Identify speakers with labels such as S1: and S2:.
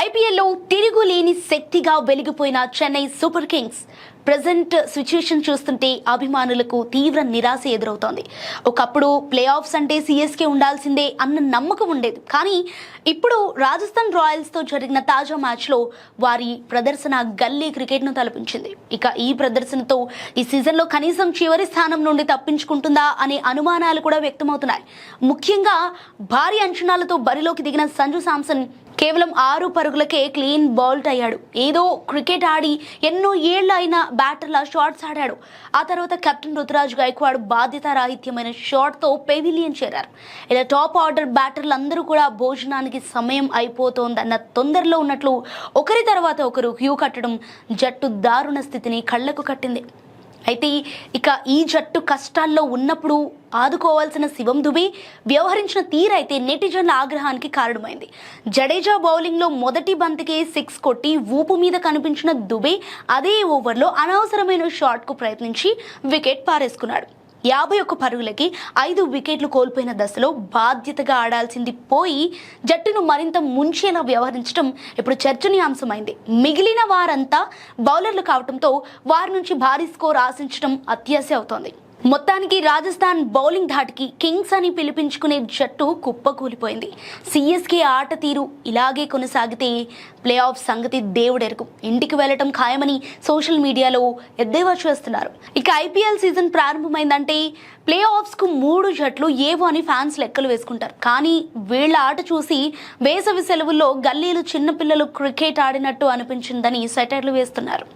S1: ఐపీఎల్లో తిరుగులేని శక్తిగా వెలిగిపోయిన Chennai super kings present situation చూస్తుంటే అభిమానులకు తీవ్ర నిరాశ ఎదురవుతోంది. ఒకప్పుడు ప్లే ఆఫ్స్ అంటే సిఎస్కే ఉండాల్సిందే అన్న నమ్మకం ఉండేది. కానీ ఇప్పుడు రాజస్థాన్ రాయల్స్తో జరిగిన తాజా మ్యాచ్లో వారి ప్రదర్శన గల్లీ క్రికెట్ను తలపించింది. ఇక ఈ ప్రదర్శనతో ఈ సీజన్లో కనీసం చివరి స్థానం నుండి తప్పించుకుంటుందా అనే అనుమానాలు కూడా వ్యక్తమవుతున్నాయి. ముఖ్యంగా భారీ అంచనాలతో బరిలోకి దిగిన సంజు శాంసన్ కేవలం 6 పరుగులకే క్లీన్ బౌల్డ్ అయ్యాడు. ఏదో క్రికెట్ ఆడి ఎన్నో ఏళ్ల అయిన బ్యాటర్ల షాట్స్ ఆడాడు. ఆ తర్వాత కెప్టెన్ రుతురాజ్ గైక్వాడ్ బాధ్యతారాహిత్యమైన షాట్తో పెవిలియన్ చేరారు. ఇలా టాప్ ఆర్డర్ బ్యాటర్లందరూ కూడా భోజనానికి సమయం అయిపోతోందన్న తొందరలో ఉన్నట్లు ఒకరి తర్వాత ఒకరు క్యూ కట్టడం జట్టు దారుణ స్థితిని కళ్లకు కట్టింది. అయితే ఇక ఈ జట్టు కష్టాల్లో ఉన్నప్పుడు ఆదుకోవాల్సిన శివం దుబే వ్యవహరించిన తీరైతే నెటిజన్ల ఆగ్రహానికి కారణమైంది. జడేజా బౌలింగ్లో మొదటి బంతికే 6 కొట్టి ఊపు మీద కనిపించిన దుబే అదే ఓవర్లో అనవసరమైన షాట్కు ప్రయత్నించి వికెట్ పారేసుకున్నాడు. 51 పరుగులకి 5 వికెట్లు కోల్పోయిన దశలో బాధ్యతగా ఆడాల్సింది పోయి జట్టును మరింత ముంచేలా వ్యవహరించడం ఇప్పుడు చర్చనీయాంశమైంది. మిగిలిన వారంతా బౌలర్లు కావడంతో వారి నుంచి భారీ స్కోర్ ఆశించడం అత్యాశ అవుతోంది. మొత్తానికి రాజస్థాన్ బౌలింగ్ ధాటికి కింగ్స్ అని పిలిపించుకునే జట్టు కుప్పకూలిపోయింది. సిఎస్కే ఆట తీరు ఇలాగే కొనసాగితే ప్లే ఆఫ్ సంగతి దేవుడెరుగు. ఇంటికి వెళ్లటం ఖాయమని సోషల్ మీడియాలో ఎద్దేవా చేస్తున్నారు. ఇక ఐపీఎల్ సీజన్ ప్రారంభమైందంటే ప్లే ఆఫ్స్కు 3 జట్లు ఏవో అని ఫ్యాన్స్ లెక్కలు వేసుకుంటారు. కానీ వీళ్ల ఆట చూసి వేసవి సెలవుల్లో గల్లీలు చిన్నపిల్లలు క్రికెట్ ఆడినట్టు అనిపించిందని సెటైర్లు వేస్తున్నారు.